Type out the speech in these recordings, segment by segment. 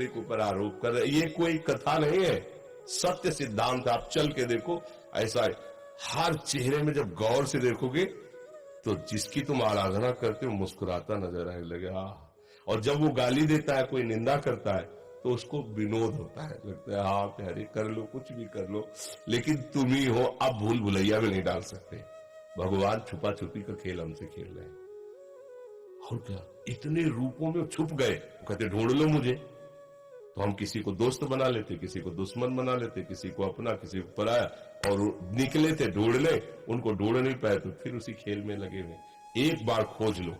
के ऊपर आरोप कर रहे, ये कोई कथा नहीं है, सत्य सिद्धांत। आप चल के देखो, ऐसा है। हर चेहरे में जब गौर से देखोगे तो जिसकी तुम आराधना करते हो मुस्कुराता नजर आने लगे। और जब वो गाली देता है, कोई निंदा करता है, तो उसको विनोद होता है, लगता है हाँ प्यारे कर लो, कुछ भी कर लो, लेकिन तुम ही हो। अब भूल भुलैया भी नहीं डाल सकते। भगवान छुपा छुपी का खेल हमसे खेल रहे हैं। और क्या, इतने रूपों में छुप गए। कहते ढूंढ लो मुझे, तो हम किसी को दोस्त बना लेते, किसी को दुश्मन बना लेते, किसी को अपना, किसी को पराया, और निकले थे ढूंढने, उनको ढूंढ नहीं पाए तो फिर उसी खेल में लगे हुए। एक बार खोज लो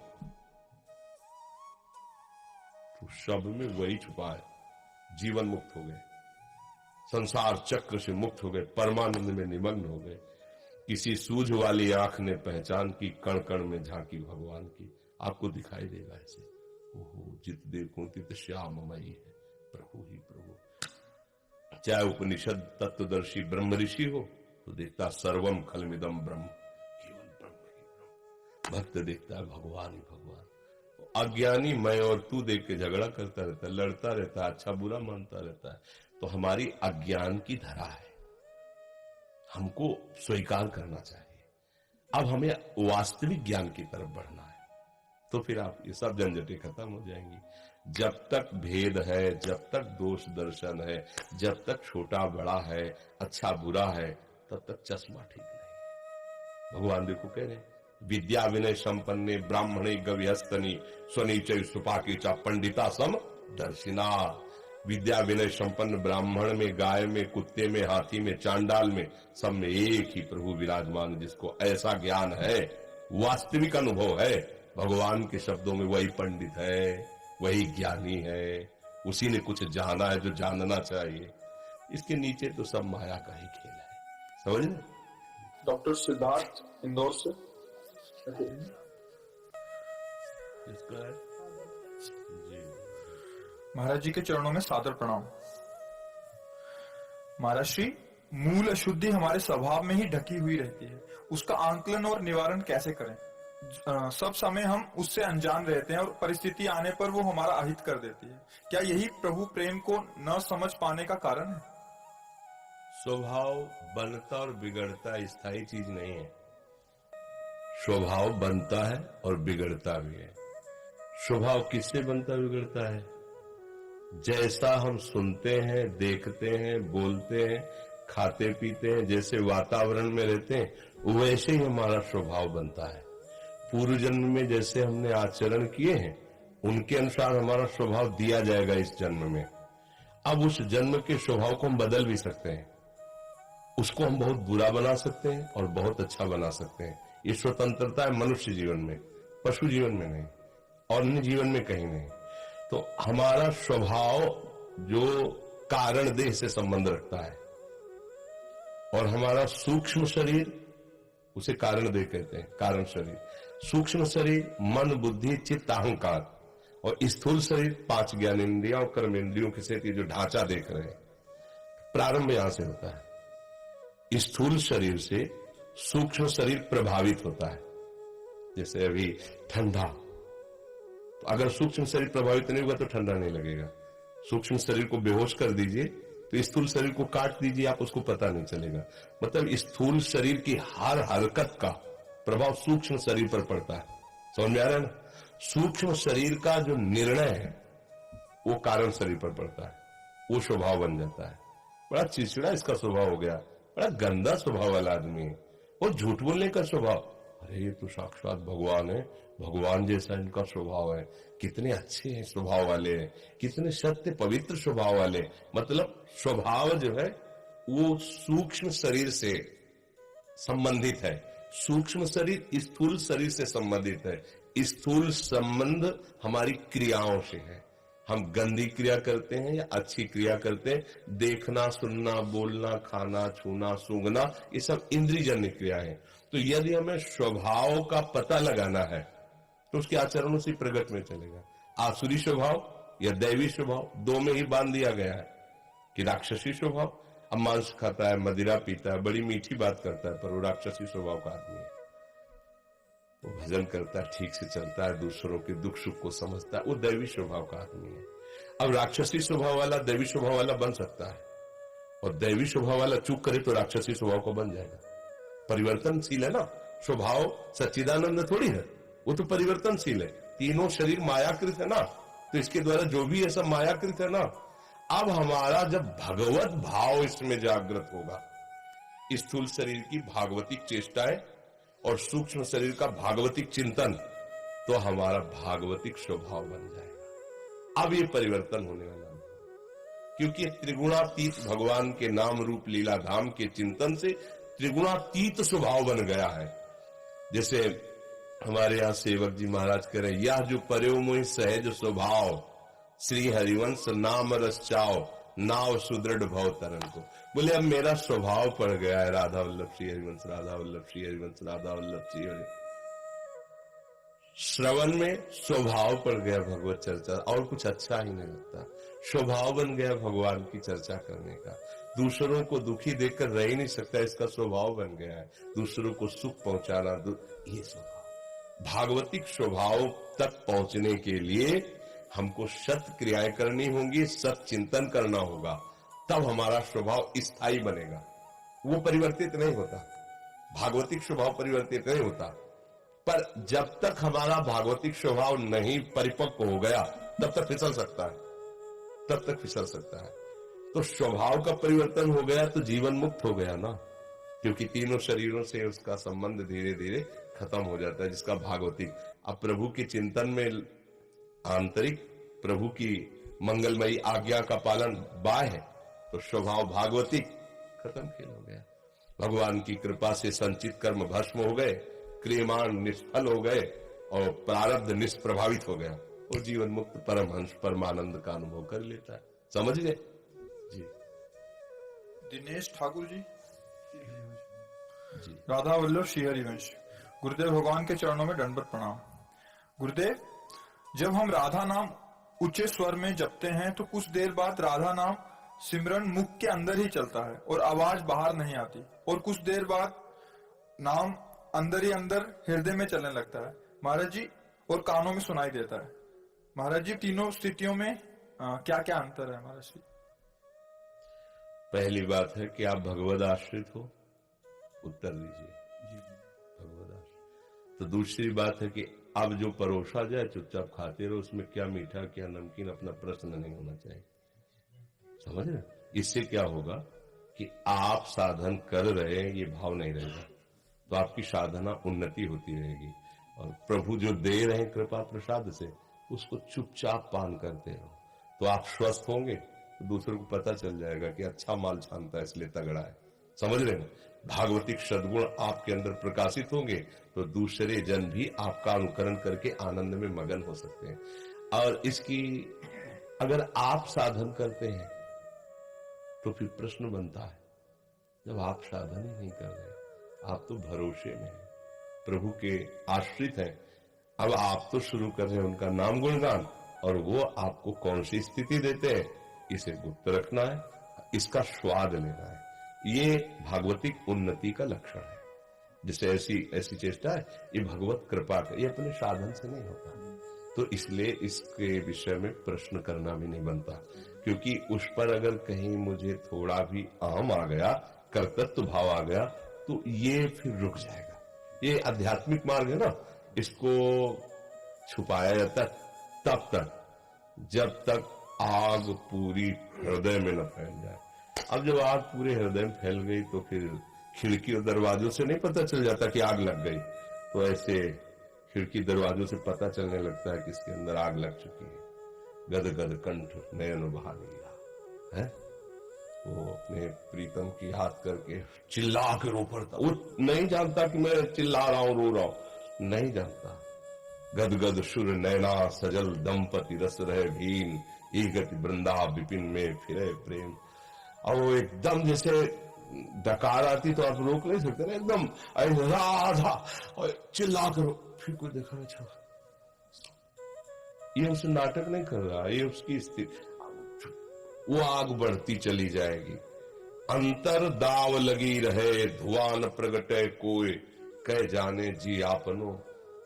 तो सब में वही छुपा है। जीवन मुक्त हो गए, संसार चक्र से मुक्त हो गए, परमानंद में निमग्न हो गए। किसी सूझ वाली आंख ने पहचान की, कण कण में झांकी भगवान की। आपको दिखाई देगा ऐसे, ओहो जित देखो तित श्याममयी है प्रभु ही प्रभु। चाहे उपनिषद तत्वदर्शी ब्रह्म ऋषि हो तो देखता सर्वम खलमिदम ब्रह्म, केवल ब्रह्म ही ब्रह्म। भक्त देखता है भगवान ही भगवान। अज्ञानी मैं और तू देख के झगड़ा करता रहता है, लड़ता रहता है, अच्छा बुरा मानता रहता है। तो हमारी अज्ञान की धरा है, हमको स्वीकार करना चाहिए। अब हमें वास्तविक ज्ञान की तरफ बढ़ना है, तो फिर आप ये सब झंझटें खत्म हो जाएंगी। जब तक भेद है, जब तक दोष दर्शन है, जब तक छोटा बड़ा है, अच्छा बुरा है, तब तक चश्मा ठीक नहीं। भगवान देखो कह रहे विद्या विनय संपन्ने ब्राह्मणे गव्यस्तनी स्वनीचय सुपाकी चा पंडिता सम दर्शिना। विद्या विनय संपन्न ब्राह्मण में, गाय में, कुत्ते में, हाथी में, चांडाल में, सब में एक ही प्रभु विराजमान। जिसको ऐसा ज्ञान है, वास्तविक अनुभव है, भगवान के शब्दों में वही पंडित है, वही ज्ञानी है, उसी ने कुछ जाना है जो जानना चाहिए। इसके नीचे तो सब माया का ही खेल है, समझ ले। डॉक्टर सिद्धार्थ इंदौर से। इसका है जी। महाराज जी के चरणों में सादर प्रणाम। महाराज श्री, मूल अशुद्धि हमारे स्वभाव में ही ढकी हुई रहती है, उसका आंकलन और निवारण कैसे करें? सब समय हम उससे अनजान रहते हैं और परिस्थिति आने पर वो हमारा अहित कर देती है। क्या यही प्रभु प्रेम को न समझ पाने का कारण है? स्वभाव बनता और बिगड़ता स्थायी चीज नहीं है। स्वभाव बनता है और बिगड़ता भी है। स्वभाव किससे बनता बिगड़ता है? जैसा हम सुनते हैं, देखते हैं, बोलते हैं, खाते पीते हैं, जैसे वातावरण में रहते हैं, वैसे ही हमारा स्वभाव बनता है। पूर्व जन्म में जैसे हमने आचरण किए हैं, उनके अनुसार हमारा स्वभाव दिया जाएगा इस जन्म में। अब उस जन्म के स्वभाव को हम बदल भी सकते हैं। उसको हम बहुत बुरा बना सकते हैं और बहुत अच्छा बना सकते हैं। ये स्वतंत्रता है मनुष्य जीवन में, पशु जीवन में नहीं, और अन्य जीवन में कहीं नहीं। तो हमारा स्वभाव जो कारण देह से संबंध रखता है, और हमारा सूक्ष्म शरीर, उसे कारण देह कहते हैं, कारण शरीर। सूक्ष्म शरीर मन, बुद्धि, चित्त, अहंकार, और स्थूल शरीर 5 ज्ञानेंद्रियों और कर्मेंद्रियों के साथ ये जो ढांचा देख रहे हैं, प्रारंभ यहां से होता है। स्थूल शरीर से सूक्ष्म शरीर प्रभावित होता है। जैसे अभी ठंडा, तो अगर सूक्ष्म शरीर प्रभावित नहीं होगा तो ठंडा नहीं लगेगा। सूक्ष्म शरीर को बेहोश कर दीजिए तो स्थूल शरीर को काट दीजिए, आप उसको पता नहीं चलेगा। मतलब स्थूल शरीर की हर हरकत का प्रभाव सूक्ष्म शरीर पर पड़ता है। समझ में आ रहा है ना? सूक्ष्म शरीर का जो निर्णय है वो कारण शरीर पर पड़ता है, वो स्वभाव बन जाता है। बड़ा चिड़चिड़ा इसका स्वभाव हो गया, बड़ा गंदा स्वभाव वाला आदमी है, और झूठ बोलने का स्वभाव। अरे ये तो साक्षात भगवान है, भगवान जैसा इनका स्वभाव है, कितने अच्छे हैं स्वभाव वाले हैं, कितने सत्य पवित्र स्वभाव वाले। मतलब स्वभाव जो है वो सूक्ष्म शरीर से संबंधित है। सूक्ष्म शरीर स्थूल शरीर से संबंधित है। स्थूल संबंध हमारी क्रियाओं से है। हम गंदी क्रिया करते हैं या अच्छी क्रिया करते हैं, देखना, सुनना, बोलना, खाना, छूना, सूंघना, ये सब इंद्रियजन्य क्रिया है। तो यदि हमें स्वभाव का पता लगाना है तो उसके आचरणों से प्रकट में चलेगा। आसुरी स्वभाव या दैवी स्वभाव, दो में ही बांध दिया गया है कि राक्षसी स्वभाव, अब मांस खाता है, मदिरा पीता है, बड़ी मीठी बात करता है, पर वो राक्षसी स्वभाव का आदमी है। वो भजन करता है, ठीक से चलता है, दूसरों के दुख सुख को समझता है, वो दैवी स्वभाव का आदमी है। अब राक्षसी स्वभाव वाला दैवी स्वभाव वाला बन सकता है, और दैवी स्वभाव वाला चूक करे तो राक्षसी स्वभाव को बन जाएगा। परिवर्तनशील है ना स्वभाव, सच्चिदानंद थोड़ी है, वो तो परिवर्तनशील है। तीनों शरीर मायाकृत है ना, तो इसके द्वारा जो भी है सब मायाकृत है ना। अब हमारा जब भगवत भाव इसमें जागृत होगा, स्थूल शरीर की भागवतिक चेष्टाएं और सूक्ष्म शरीर का भागवतिक चिंतन, तो हमारा भागवतिक स्वभाव बन जाएगा। अब ये परिवर्तन होने वाला है, क्योंकि त्रिगुणातीत भगवान के नाम रूप लीला धाम के चिंतन से त्रिगुणातीत स्वभाव बन गया है। जैसे हमारे यहाँ सेवक जी महाराज कह रहे, यह जो पर्यो मोहि सहज स्वभाव, श्री हरिवंश नाम रस चाओ, नाव सुदृढ़ भव तरन को। बोले अब मेरा स्वभाव पड़ गया है राधा वल्लभ श्री हरिवंश, राधा वल्लभ श्री हरिवंश, राधा वल्लभ श्री हरिवंश। श्रवण में स्वभाव पड़ गया भगवत चर्चा, और कुछ अच्छा ही नहीं लगता। स्वभाव बन गया भगवान की चर्चा करने का। दूसरों को दुखी देखकर रह ही नहीं सकता, इसका स्वभाव बन गया है। दूसरों को सुख पहुंचाना, ये स्वभाव। भागवतिक स्वभाव तक पहुंचने के लिए हमको सत क्रियाएं करनी होंगी, सत चिंतन करना होगा, तब हमारा स्वभाव स्थायी बनेगा। वो परिवर्तित नहीं होता, भागवतिक स्वभाव परिवर्तित नहीं होता। पर जब तक हमारा भागवतिक स्वभाव नहीं परिपक्व हो गया, तब तक फिसल सकता है, तब तक फिसल सकता है। तो स्वभाव का परिवर्तन हो गया तो जीवन मुक्त हो गया ना, क्योंकि तीनों शरीरों से उसका संबंध धीरे धीरे खत्म हो जाता है, जिसका भागवतिक। अब प्रभु के चिंतन में आंतरिक प्रभु की मंगलमयी आज्ञा का पालन बाह्य है, तो स्वभाव भागवतिक खत्म खेल हो गया। भगवान की कृपा से संचित कर्म भस्म हो गए, क्रियमाण निष्फल हो गए, और प्रारब्ध निष्प्रभावित हो गया, और जीवन मुक्त परमहंस परमानंद का अनुभव कर लेता है। समझ गए जी? दिनेश ठाकुर जी, राधा वल्लभ श्री हरिवंश। गुरुदेव भगवान के चरणों में दंडवत प्रणाम। गुरुदेव, जब हम राधा नाम ऊंचे स्वर में जपते हैं तो कुछ देर बाद राधा नाम सिमरन मुख के अंदर ही चलता है और आवाज बाहर नहीं आती, और कुछ देर बाद नाम अंदर ही अंदर हृदय में चलने लगता है महाराज जी, और कानों में सुनाई देता है महाराज जी। तीनों स्थितियों में क्या क्या अंतर है महाराज जी? पहली बात है कि आप भगवद आश्रित हो, उत्तर दीजिए भगवद आश्रित। तो दूसरी बात है कि अब जो परोसा जाए चुपचाप खाते रहो, उसमें क्या मीठा क्या नमकीन अपना प्रश्न नहीं होना चाहिए। समझ रहे? इससे क्या होगा कि आप साधन कर रहे हैं ये भाव नहीं रहेगा, तो आपकी साधना उन्नति होती रहेगी, और प्रभु जो दे रहे हैं कृपा प्रसाद से उसको चुपचाप पान करते रहो, तो आप स्वस्थ होंगे, तो दूसरों को पता चल जाएगा कि अच्छा माल छानता है इसलिए तगड़ा है। समझ रहे हैं? भागवतिक सद्गुण आपके अंदर प्रकाशित होंगे तो दूसरे जन भी आपका अनुकरण करके आनंद में मगन हो सकते हैं। और इसकी अगर आप साधन करते हैं तो फिर प्रश्न बनता है, जब आप साधन ही नहीं कर रहे, आप तो भरोसे में हैं, प्रभु के आश्रित हैं, अब आप तो शुरू कर रहे हैं उनका नाम गुणगान, और वो आपको कौन सी स्थिति देते हैं इसे गुप्त रखना है, इसका स्वाद लेना है। ये भागवतिक उन्नति का लक्षण है। जैसे ऐसी चेष्टा है, ये भगवत कृपा का, ये अपने साधन से नहीं होता, तो इसलिए इसके विषय में प्रश्न करना भी नहीं बनता, क्योंकि उस पर अगर कहीं मुझे थोड़ा भी अहम आ गया, कर्तृत्व भाव आ गया, तो ये फिर रुक जाएगा। ये आध्यात्मिक मार्ग है ना, इसको छुपाया जाता तब तक जब तक आग पूरी हृदय में न फैल जाए। अब जब आग पूरे हृदय में फैल गई तो फिर खिड़की और दरवाजों से नहीं पता चल जाता कि आग लग गई, तो ऐसे खिड़की दरवाजों से पता चलने लगता है कि इसके अंदर आग लग चुकी है। गद गद कंठ नयन बहा लिया है, वो अपने प्रीतम की हाथ करके चिल्ला के रो पड़ता। वो नहीं जानता कि मैं चिल्ला रहा हूं, रो रहा हूं, नहीं जानता। गद गद सुर नैना सजल दंपति रस रहे भीन, ईगत वृंदा विपिन में फिरे प्रेम। और वो एकदम जैसे डकार आती तो आप रोक नहीं सकते ना, एकदम राधा और चिल्ला करो, फिर कोई देखा अच्छा, ये उसे नाटक नहीं कर रहा, ये उसकी स्थिति। वो आग बढ़ती चली जाएगी, अंतर दाव लगी रहे, धुआं न प्रगटे कोई, कह जाने जी आपनो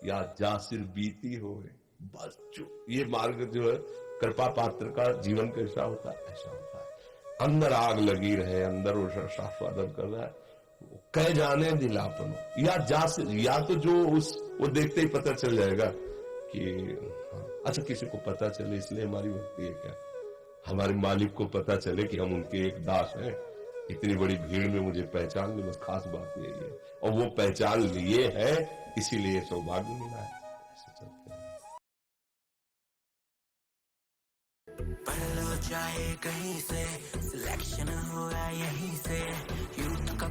या जासिर बीती होए। बस ये मार्ग जो है कृपा पात्र का जीवन कैसा होता है? ऐसा होता है, अंदर आग लगी रहे, अंदर वो स्वादन कर रहा है, कह जाने दिलापन, या तो जो वो देखते ही पता चल जाएगा कि अच्छा किसी को पता चले इसलिए हमारी भक्ति है क्या? हमारे मालिक को पता चले कि हम उनके एक दास हैं, इतनी बड़ी भीड़ में मुझे पहचान ली, बस खास बात यही है, और वो पहचान लिए है, इसीलिए सौभाग्य मिला है। ऐसे चलते हैं। पढ़ लो चाहे कहीं से, सिलेक्शन हुआ यहीं से, यूथ का